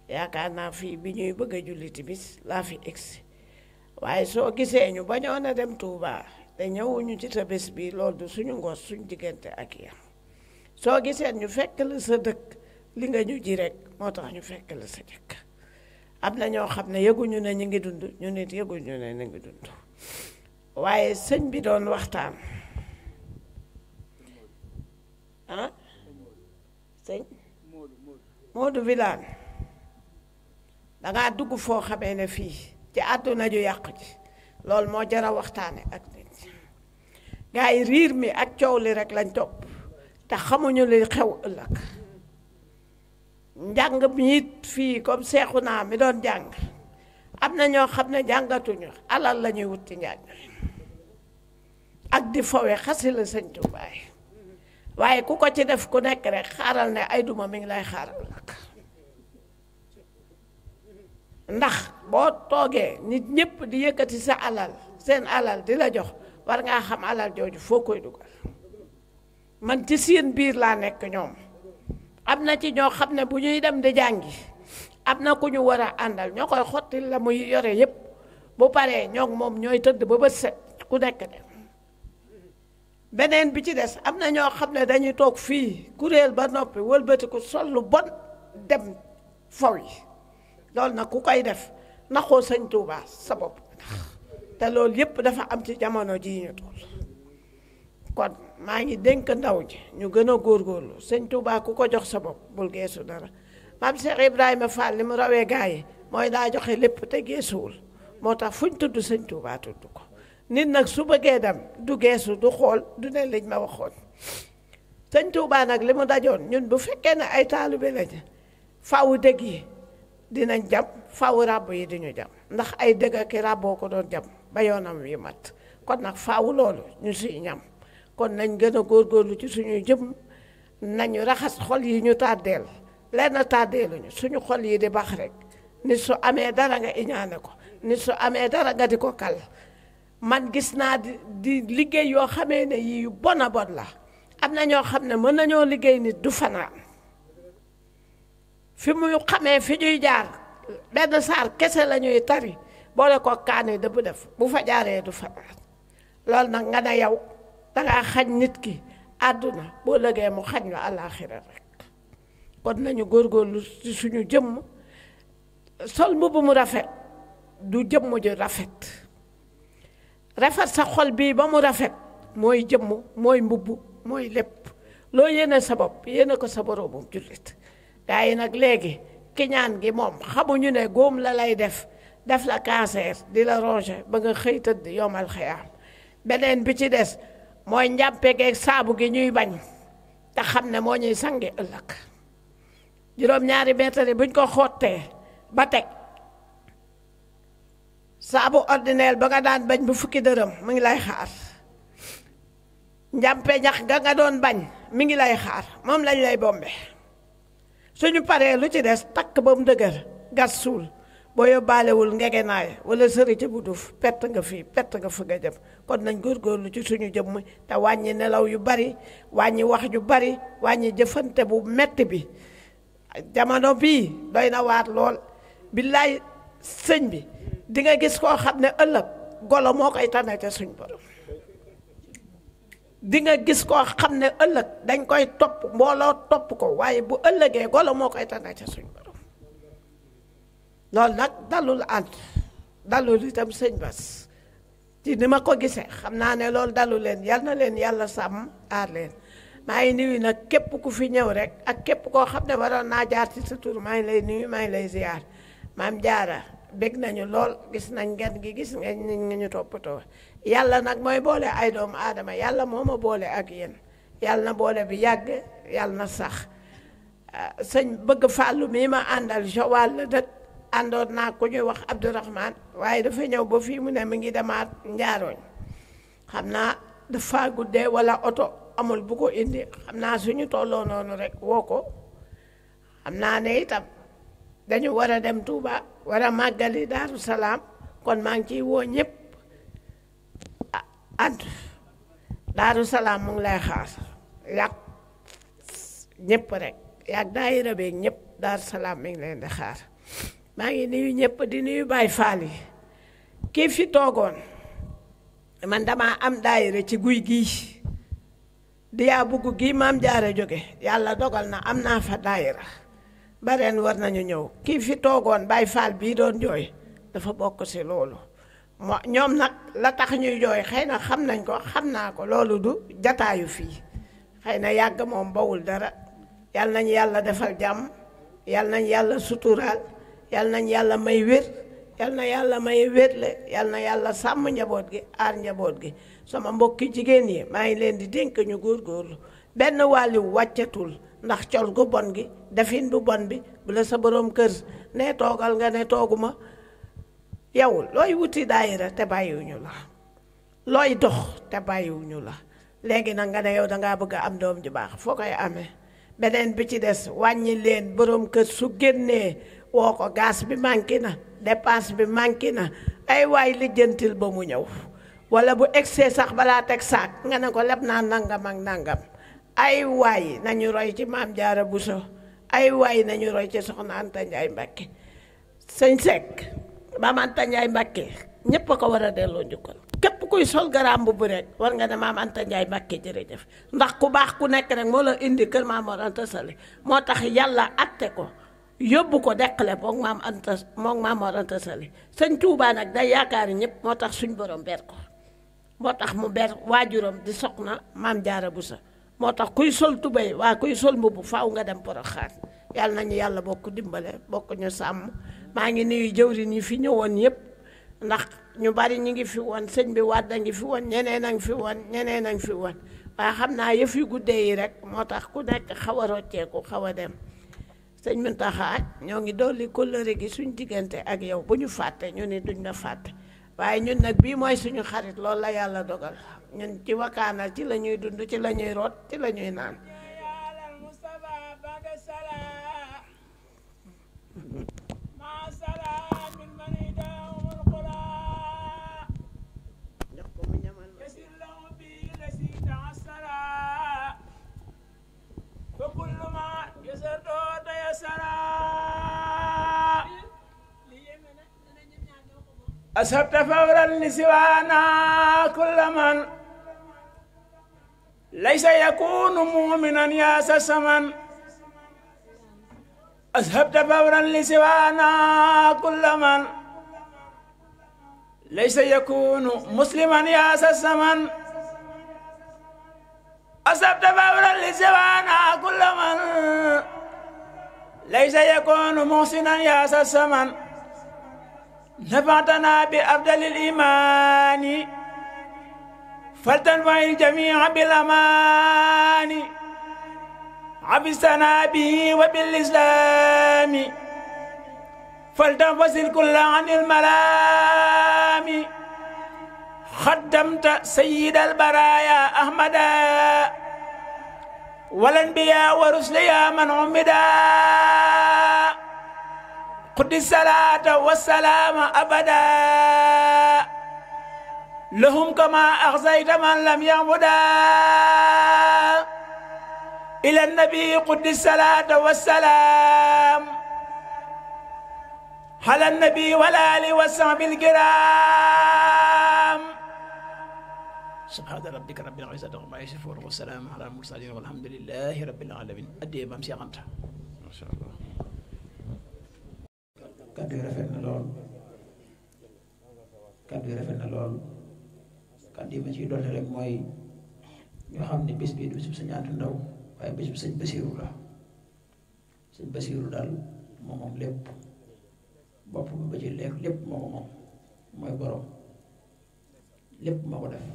yaakaar naa fii bi ñuy bëgg a julli timis laa fi egsi waaye soo gisee ñu bañoon a dem Touba te ñëwuñu ci sa bés bi loolu du suñu ngos suñu diggante ak yéen soo gisee ñu fekk la sa dëkk li nga ñu ji rek moo tax ñu fekk la sa dëkk am na ñoo xam ne yëguñu ne ñu ngi dund ñu nit yëguñu ne ñu ngi dund waaye sëñ bi doon waxtaan ah sëñ Modou Wilane dangaa dugg foo xamee ne fii ci àdduna ju yàqu ji loolu moo jara waxtaane ak nit ñi gaa yi riir mi ak coow li rek lañ topp te xamuñu li xew ëllëg njàng mi it fii comme seexu naa mi doon jàng am na ñoo xam ne jàngatuñu alal la ñuy wut ci njàng ak di fowe xasi la sëñ Tuubaa waaye ku ko ci def ku nekk rek xaaral ne ay duma mi ngi lay xaaral nag ndax boo toogee nit ñépp di yëkkati sa alal seen alal di la jox war ngaa xam alal jooju foo koy dugal man ci seen biir laa nekk ñoom am na ci ñoo xam ne bu ñuy dem di jàngi am na ku ñu war a àndal ñoo koy xotti la muy yore yépp bu paree ñoo moom ñooy tëdd ba bët set ku nekk dem beneen bi ci des am na ñoo xam ne dañuy toog fii kuréel ba noppi wëlbatiku sol lu bon dem faw yi loolu nag ku koy def naxoo sëñ Tuubaa sa bopp te loolu yépp dafa am ci jamono jii ñu toll kon maa ngi dénk ndaw ji ñu gën a góorgóorlu sëñ Tuubaa ku ko jox sa bopp bul geesu dara maam Cheikh Ibrahima Fall li mu rawee gaa yi mooy daa joxe lépp te geesuwul moo tax fuñ tudd sëñ Tuubaa tudd ko nit nag su bëggee dem du geesu du xool du ne liñ ma waxoon sëñ Tuubaa nag li mu dajoon ñun bu fekkee ne ay taalibe lañ faaw dëgg yi dinañ jam faaw ràbb yi diñu jam ndax ay dëgg ak ràbboo ko doon jam ba yoonam wi mat kon nag faaw loolu ñu siy ñam kon nañ gën a góorgóorlu ci suñuy jëm nañu raxas xol yi ñu tàddeel lenn tàddeeluñu suñu xol yi di bax rek nit su amee dara nga iñaane ko nit su amee dara nga di ko kal man gis naa di liggéey yoo xamee ne yi yu bon a bon la am na ñoo xam ne mën nañoo liggéey nit du fanaan fi muy xamee fi ñuy jaar benn saar kese la ñuy tari boole ko kaani dëbb def bu fa jaaree du fanaan loolu nag nga ne yow dangaa xañ nit ki àdduna boo lëgee mu xañ la àllaaxira rek kon nañu góorgóorlu ci suñu jëmm sol mbubb mu rafet du jëmm ju rafet rafet sa xol bii ba mu rafet mooy jëmm mooy mbubb mooy lépp loo yéene sa bopp yéene ko sa boroomum jullit gaa yi nag léegi kiñaan gi moom xamuñu ne góom la lay def la cancer di la ronger ba nga xëy tëdd yomal xëyaam beneen bi ci des mooy njàmpe geeg saabu gi ñuy bañ te xam ne moo ñuy sangi ëllëg juróom-ñaari mètre buñ ko xottee ba teg saabu ordinaire ba nga daan bañ bu fukki dërëm mu ngi lay xaar njàmpe ñax ga nga doon bañ mi ngi lay xaar moom lañ lay bombe suñu paree lu ci des takk ba mu dëgër gas suul boo yóbbaalewul ngegenaay wala sëri ci bu duuf pett nga fii pett nga fa nga jëm kon nañ góorgóorlu ci suñu jëmm te wàññi nelaw yu bari wàññi wax yu bari wàññi jëfante bu metti bi jamono bii doy na waat lool billaay sëñ bi di nga gis koo xam ne ëllëg golo moo koy tane ca suñ borom di nga gis koo xam ne ëllëg dañ koy topp mbooloo topp ko waaye bu ëllëgee golo moo koy tane ca suñ borom loolu nag dalul ànd dalul itam sëñ Bass ci ni ma ko gisee xam naa ne loolu dalu leen yal na leen yàlla sàmm aar leen maa ngi nuyu nag képp ku fi ñëw rek ak képp koo xam ne waroon naa jaar ci sa tur maa ngi lay nuyu maa ngi lay ziar maam Jaara bég nañu lool gis nañ gan gi gis nga ñu toppatoo yàlla nag mooy boole ay doomu aadama yàlla moo ma boole ak yéen yàlla na boole bi yàgg yàlla na sax sëñ bëgg fàllu mii ma àndal Joal la dëkk àndoon naa ku ñuy wax Abdourahman waaye dafa ñëw ba fii mu ne mi ngi demaat Njaaroñ xam naa dafa guddee wala oto amul bu ko indi xam naa suñu tolloo noonu rek woo ko xam naa ne itam dañu war a dem Touba war a màggali Daaru Salaam kon maa ngi ciy woo ñëpp antu Daaru Salaam mu ngi lay xaar yàq ñëpp rek yàq daayira beeg ñëpp Daaru Salaam mi ngi leen di xaar maa ngi nuyu ñëpp di nuyu Baay Faal yi kii fi toogoon man dama am daayira ci guy gii di yaa bugg gii Maam Jaara jóge yàlla dogal na am naa fa daayira ba ren war nañu ñëw kii fi toogoon Baay Faal bii doon jooy dafa bokk ci loolu ñoom nag la tax ñuy jooy xëy na xam nañ ko xam naa ko loolu du jataayu fii xëy na yàgg moom bawul dara yal nañ yàlla defal jàmm yal nañ yàlla suturaal yal nañ yàlla may wér yal na yàlla may wérle yal na yàlla sàmm njaboot gi aar njaboot gi sama mbokki jigéen yi maa ngi leen di dénk ñu góorgóorlu benn wàlliw wàccatul ndax col gu bon gi defin bu bon bi bu la sa borom kër ne toogal nga ne tooguma yow looy wuti daayira te bàyyiwuñu la looy dox te bàyyiwuñu la léegi nag nga ne yow dangaa bëgg a am doom ju baax foo koy amee beneen bi ci des wàññi leen borom kër su génnee woo ko gaz bi manqué na dépense bi manqué na ay waay lijjantil ba mu ñëw wala bu egsee sax balaa teg saak nga ne ko leb naa nangam ak nangam ay waay nañu roy ci Maam Jaara Buso ay waay nañu roy ci Soxna Anta Njaay Mbàkke sëñ Seck Maam Anta Njaay Mbàkke ñépp a ko war a delloo njukkal képp kuy sol garaam bu rek war nga ne Maam Anta Njaay Mbàkke jërëjëf ndax ku baax ku nekk rek moo la indi kër Maam Mor Anta Sali moo tax yàlla atte ko yóbbu ko deqale moom Maam Mor Anta Sali sëñ Tuubaa nag day yaakaari ñëpp moo tax suñ borom ber ko moo tax mu ber waajuram di Soxna Maam Jaara Buso moo tax kuy sol tubéy waa kuy sol mbubb faaw nga dem Poroxaan yàlla nañu yàlla bokk dimbale bokk ñu sàmm maa ngi nuyu jëwriñ yi fi ñëwoon yëpp ndax ñu bari ñu ngi fi woon sëñ bi Wàdd a ngi fi woon ñeneen a ngi fi woon ñeneen a ngi fi woon waaye xam naa yëf yu guddee yi rek moo tax ku nekk xaw a rocceeku xaw a dem sëñ Muntaxa ñoo ngi dolli kóllëre gi suñ diggante ak yow bu ñu fàtte ñu ne duñ la fàtte waaye ñun nag bii mooy suñu xarit loolu la yàlla dogal ñun ci Wakana ci la ñuy dund ci la ñuy root ci la ñuy naan أصبت فورا لسوانا كل من ليس يكون مؤمنا يا سمن أصبت فورا لسوانا كل من ليس يكون مسلما يا سمن أصبت فورا لسوانا كل من ليس يكون محسنا يا سمن نفعتنا بأفضل الإيمان فلتنفع الجميع بالأمان عبستنا به وبالإسلام فلتنفصل كل عن الملام خدمت سيد البرايا أحمدا والأنبياء ورسليا من عمدا قد الصلاة والسلام أبدا لهم كما أخزيت من لم يعبدا إلى النبي قد الصلاة والسلام على النبي والآل والصحب الكرام سبحان ربك رب العزة عما يصفون والسلام على المرسلين والحمد لله رب العالمين أدي بام سيغانتا ما شاء الله kàddu yi rafet na lool kàddu yi rafet na lool kàddu yi ma ciy dolli rek mooy ñoo xam ne bés bi du bisub Sëñ Anta Ndaw waaye bés bu Sëñ Basiiru la Sëñ Basiiru daal moom moom lépp bopp bi ba ci lekk lépp moo ko moom mooy borom lépp moo ko def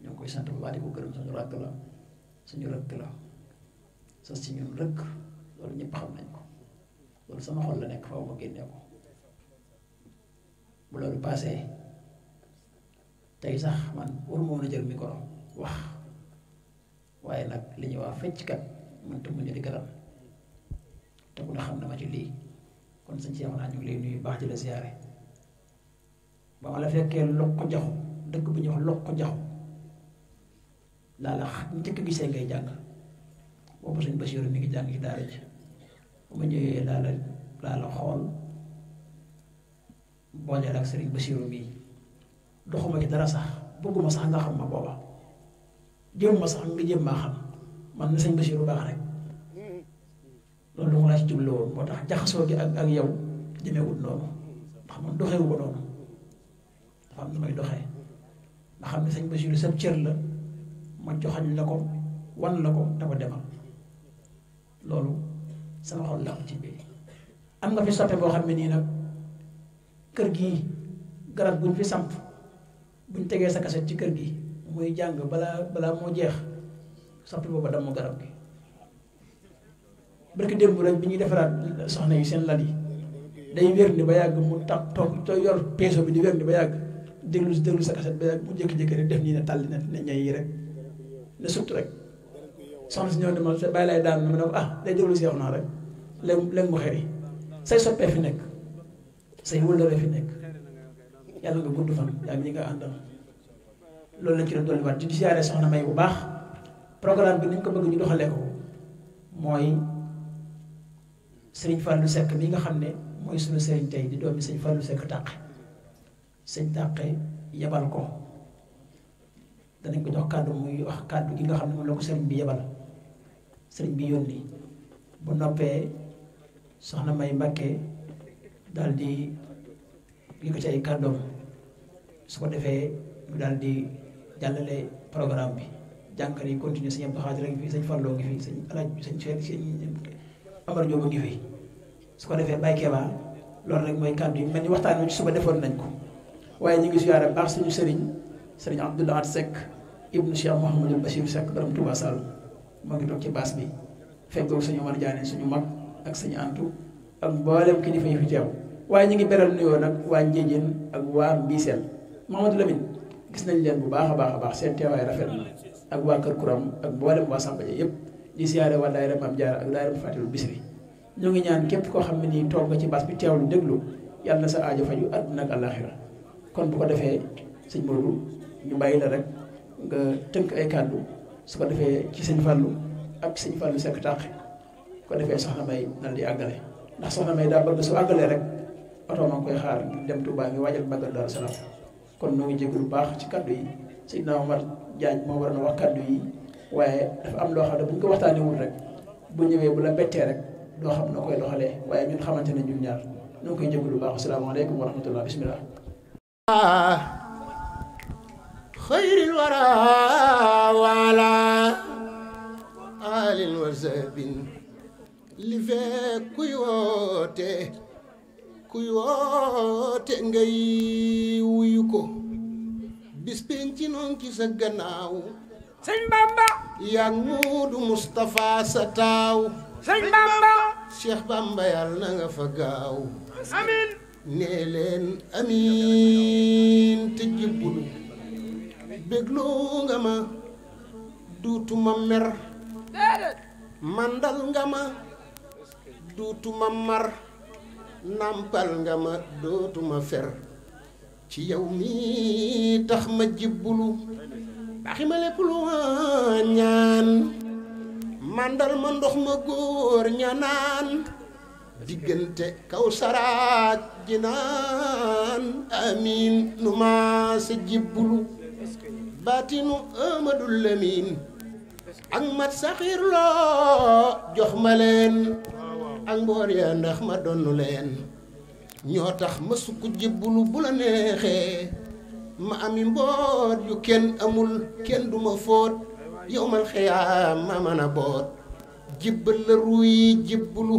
ñoo ngi koy sant bu baax di ko gërëm suñu rakk la sas ci ñun rëkk loolu ñëpp xam nañ ko loolu sama xol la nekk faaw ma génne ko bu loolu paasee tey sax man waruma woon a jël micro waaye nag li ñuy wax fecckat mënta muñ di garam te ku ne xam na ma ci lii kon sëñ Cheikh naa ñu ngi lay nuyu baax di la siyaare ba ma la fekkee Lokko Jaxu dëkk bu ñuy wax Lokko Jaxu laa la njëkk gisee ngay jàng boobu sëñ Basiiru mi ngi jàng ci daara ji bu ma ñëwee laa la xool booleel ak sëriñ Basiiru mii doxuma ci dara sax bëgguma sax nga xam ma booba jëm ma sax nga jëm maa xam man na sëñ Basiiru baax rek loolu dama laa ci jublu woon moo tax jaxasoo gi ak yow demeewut noonu ndax man doxewu ko noonu dafa am nu may doxee nga xam ne sëñ Basiiru sab cër la ma joxañ la ko wan la ko dafa demal loolu sama xol la am ci biir am nga fi soppe boo xam ne nii nag kër gii garab guñ fi samp buñ tegee sa kaset ci kër gi muy jàng balaa moo jeex soppe booba damm garab gi barki démb rek bi ñuy defaraat soxna yi seen lal yi day wér ni ba yàgg mu tam toog to yor peeso bi di wér ni ba yàgg déglu sa kaset ba yàgg mu jékki-jékki rek def nii ne tàlli ne ñay yi rek ne surtout rek soxna si ñëw ne ma bàyyi lay daan ma ne ko day déglu si yow naa rek léegi mu xëy say soppee fi nekk say wëllëre fi nekk yàlla nga gudd fan yaa ngi ñi nga àndal loolu lañ ci doon dolliwaat di siyaare soxna May bu baax programme bi ni ñu ko bëgg ñu doxalee ko mooy sëriñ Fallou Seck mi nga xam ne mooy sunu sëriñ tey di doomi sëñ Fallou Seck Tàqe sëñ Tàqe yebal ko danañ ko jox kàddu muy wax kàddu gi nga xam ne moom la ko sëriñ bi yebal sëriñ bi yónni bu noppee soxna May Mbakke daal di yëkkati ay kàddoom su ko defee ñu daal di jàllale programme bi jànkar yi continuer sëñ Abdou Xaadir ngi fi sëñ Fallou ngi fi sëñ Alaaj sëñ sëñ Amar Diop ngi fi su ko defee Baye Keba loolu rek mooy kàddu yi mel ni waxtaan wi ci suba defoon nañ ko waaye ñu ngi siyaare baax suñu sëriñ Abdou Lahad Seck ibnu Cheikh Mouhamadou Bachir Seck borom Touba Sall moo ngi toog ci baas bi fekkoog suñu Omar Diané suñu mag ak suñu Antu ak mboolem kilifa yi fi teew waaye ñu ngi beral nuyoo nag waa Njéejéen ak waa Mbiiseel Mamadou Lamine gis nañ leen bu baax a baax seen teewaay rafet na ak waa Kër Kuram ak mboolem waa Samba Dia yëpp di siyaare waa daayira Maam Jaara ak daayira Fatilul Bisri ñu ngi ñaan képp koo xam ne nii toog nga ci baas bi teewlu déglu yàlla na sa aajo faju àdduna ak àllaaxira kon bu ko defee sëñ Modou ñu bàyyi la rek nga tënk ay kàddu su ko defee ci sëñ Fallou ak sëñ Fallou Seck Tàqe ko defee soxna May dal di àggale ndax soxna May daa bëgg su àggalee rek oto ma ngi koy xaar dem Touba ngi waajal Magal Daaru Salaam kon noo ngi jégalu bu baax ci kàddu yi Seydina Omar Diagne moo war na wax kàddu yi waaye dafa am loo xam ne bu ñu ko waxtaanee wul rek bu ñëwee bu la bettee rek doo xam noo koy doxalee waaye ñun xamante ne ñun ñaar ñoo ngi koy jégalu bu baax asalaamaaleykum wa rahmatullah bismillah xayril wara wala alin wa sabin li fekk kuy woote ngay wuyu ko bis penc ci noon ci sa gannaaw sëñ Bamba yaa Muudu Mustafa sa taaw sëñ Bamba Cheikh Bamba yàlla na nga fa gaaw amin nee leen amiin te jébbulu bégloo nga ma duutuma mer mandal nga ma duutuma mar nampal nga ma dootuma fer ci yow mi tax ma jébbulu baxi ma lépp lu ma ñaan mandal ma ndox ma góor ñanaan diggante kaw saraak jinaan amiin nu ma sa jébbulu baatinu Amadou Lamine ak mat saxiir loo jox ma leen ak mboor ya ndax ma donnu leen ñoo tax ma sukk jébbulu bu la neexee ma ami mboot yu kenn amul kenn duma fóot yowmal xiyaam ma mën a boot jébbal la ruuy jébbulu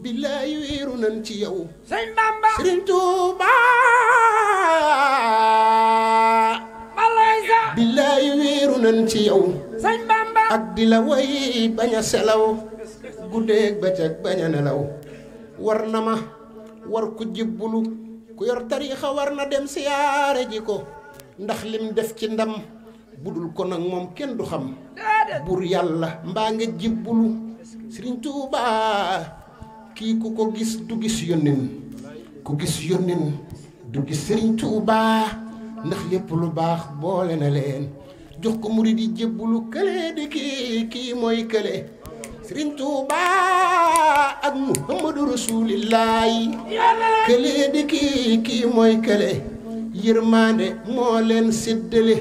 billaay wéeru nan ci yow sëñ Bamba Sëriñ Tuuba billaay wéeru nan ci yow sëñ Bamba ak di la way bañ a selaw guddeeg bëccëg bañ a nelaw war na ma war ku jébbulu ku yor tariixa war na dem siyaare ji ko ndax lim def ci ndam budul ko nag moom kenn du xam bur yàlla mbaa nga jibbulu Sëriñ Tuuba kii ku ko gis du gis yónneen ku gis yónneen du gis Sëriñ Tuuba ndax lépp lu baax boole na leen jox ko murid yi jébbulu kële di kii mooy kële Sëriñ Tuuba ak Muhammadu Rasuulillaahi kële di kii mooy kële yërmande moo leen séddale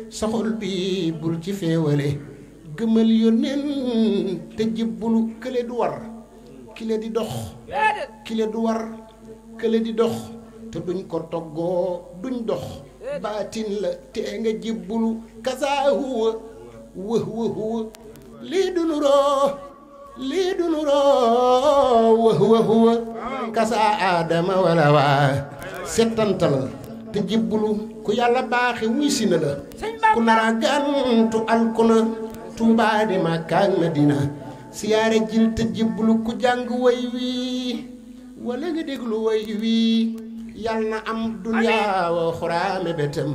saxol bi bul ci feewale gëmal yónneen te jébbulu kële du war kile di dox kile du war kële di dox te duñ ko toggoo duñ dox baatin la te nga jébbulu kasaa huwa huwa lii du nuroo huwa kasaa aadama wala waa settantal te jébbulu ku yàlla baaxe wuy si na la ku nara gantu alkuna Tuubaa di Makka ak Madina siyaare jil te jébbulu ku jàng way wi wala nga déglu way wi yal na am duniyaa wa xuraame betam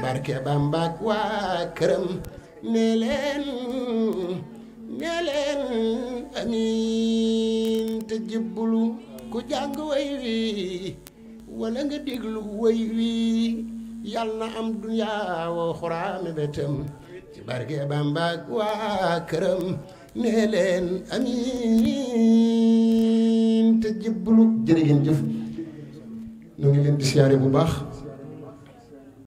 barke Bamba ak waa këram nee leen amiin te jébbulu ku jàng way wi wala nga déglu way wi yal na am duniyaa wa xuraame betam ci barke Bamba ak waa këram nee leen amiin te jébbulu jërë ngeen jëf ñu ngi leen di siyaare bu baax